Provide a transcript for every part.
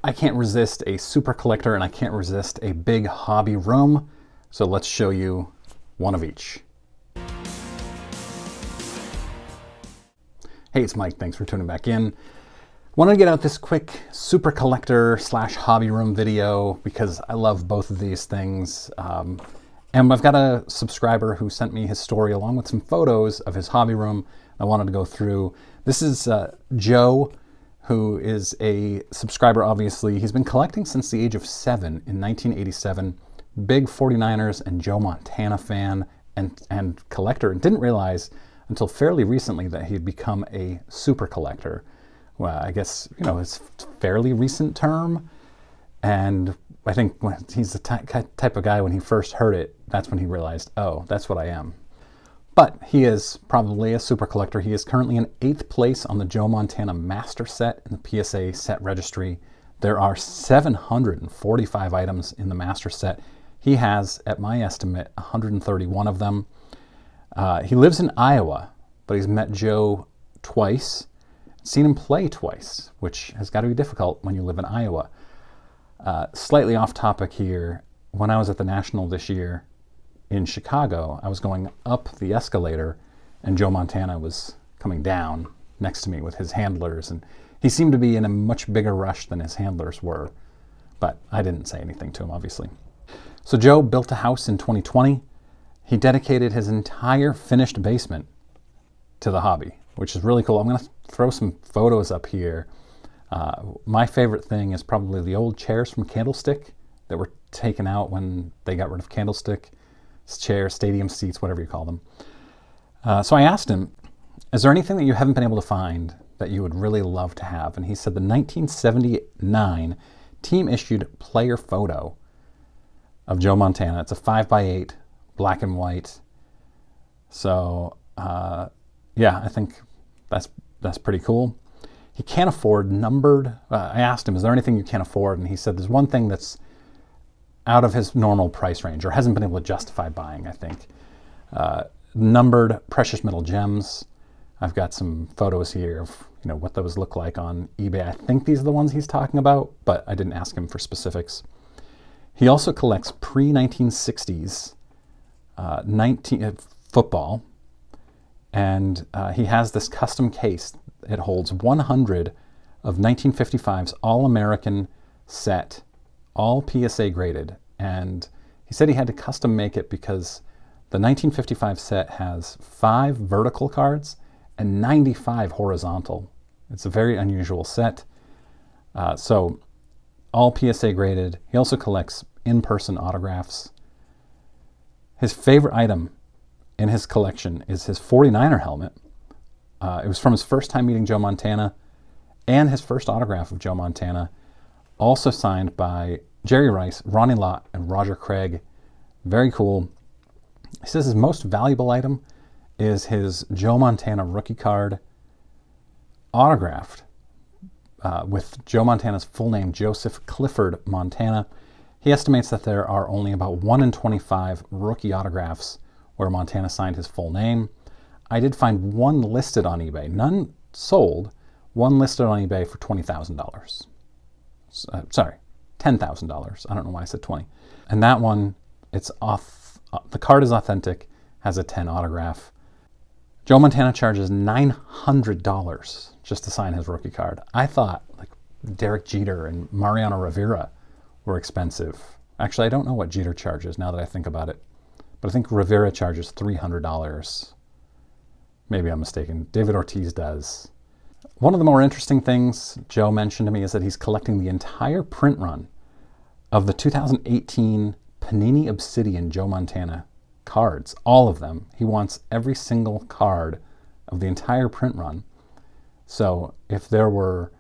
I can't resist a super collector and I can't resist a big hobby room. So let's show you one of each. Hey, it's Mike. Thanks for tuning back in. Wanted to get out this quick super collector / hobby room video because I love both of these things. And I've got a subscriber who sent me his story along with some photos of his hobby room. I wanted to go through. This is Joe, who is a subscriber, obviously. He's been collecting since the age of 7 in 1987. Big 49ers and Joe Montana fan and collector, and didn't realize until fairly recently that he had become a super collector. Well, I guess, it's a fairly recent term. And I think he's the type of guy, when he first heard it, that's when he realized, oh, that's what I am. But he is probably a super collector. He is currently in 8th place on the Joe Montana Master Set in the PSA Set Registry. There are 745 items in the Master Set. He has, at my estimate, 131 of them. He lives in Iowa, but he's met Joe twice, seen him play twice, which has got to be difficult when you live in Iowa. Slightly off topic here, when I was at the National this year in Chicago, I was going up the escalator and Joe Montana was coming down next to me with his handlers, and he seemed to be in a much bigger rush than his handlers were, but I didn't say anything to him, obviously. So Joe built a house in 2020. He dedicated his entire finished basement to the hobby, which is really cool. I'm going to throw some photos up here. My favorite thing is probably the old chairs from Candlestick that were taken out when they got rid of Candlestick. Chairs, stadium seats, whatever you call them. So I asked him, is there anything that you haven't been able to find that you would really love to have? And he said the 1979 team issued player photo of Joe Montana. It's a 5x8, black and white. So yeah, I think that's pretty cool. He can't afford numbered. I asked him, is there anything you can't afford? And he said there's one thing that's out of his normal price range, or hasn't been able to justify buying, I think. Numbered precious metal gems. I've got some photos here of what those look like on eBay. I think these are the ones he's talking about, but I didn't ask him for specifics. He also collects pre-1960s football, and he has this custom case. It holds 100 of 1955's All-American set, all PSA graded, and he said he had to custom make it because the 1955 set has 5 vertical cards and 95 horizontal. It's a very unusual set. So all PSA graded. He also collects in-person autographs. His favorite item in his collection is his 49er helmet. It was from his first time meeting Joe Montana, and his first autograph of Joe Montana, also signed by Jerry Rice, Ronnie Lott, and Roger Craig. Very cool. He says his most valuable item is his Joe Montana rookie card, autographed with Joe Montana's full name, Joseph Clifford Montana. He estimates that there are only about 1 in 25 rookie autographs where Montana signed his full name. I did find one listed on eBay, none sold, one listed on eBay for $20,000. Sorry, $10,000. I don't know why I said 20. And that one, the card is authentic, has a 10 autograph. Joe Montana charges $900 just to sign his rookie card. I thought like Derek Jeter and Mariano Rivera were expensive. Actually, I don't know what Jeter charges now that I think about it, but I think Rivera charges $300. Maybe I'm mistaken. David Ortiz does. One of the more interesting things Joe mentioned to me is that he's collecting the entire print run of the 2018 Panini Obsidian Joe Montana cards, all of them. He wants every single card of the entire print run. So if there was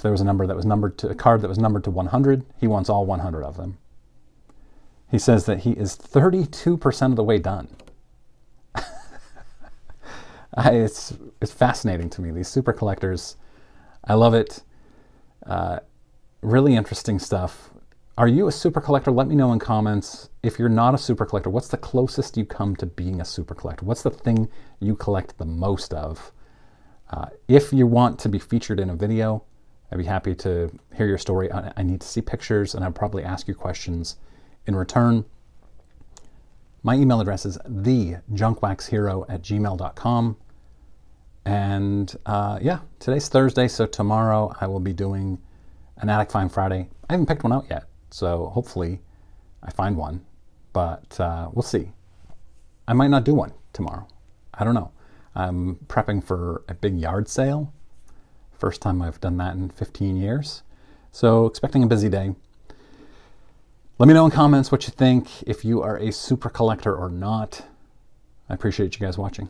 a number that was numbered to a card that was numbered to 100, he wants all 100 of them. He says that he is 32% of the way done. It's fascinating to me. These super collectors, I love it. Really interesting stuff. Are you a super collector? Let me know in comments. If you're not a super collector, what's the closest you come to being a super collector? What's the thing you collect the most of? If you want to be featured in a video, I'd be happy to hear your story. I need to see pictures, and I'll probably ask you questions in return. My email address is thejunkwaxhero@gmail.com. And yeah, today's Thursday, so tomorrow I will be doing an Attic Find Friday. I haven't picked one out yet, so hopefully I find one, but we'll see. I might not do one tomorrow. I don't know. I'm prepping for a big yard sale. First time I've done that in 15 years. So expecting a busy day. Let me know in comments what you think, if you are a super collector or not. I appreciate you guys watching.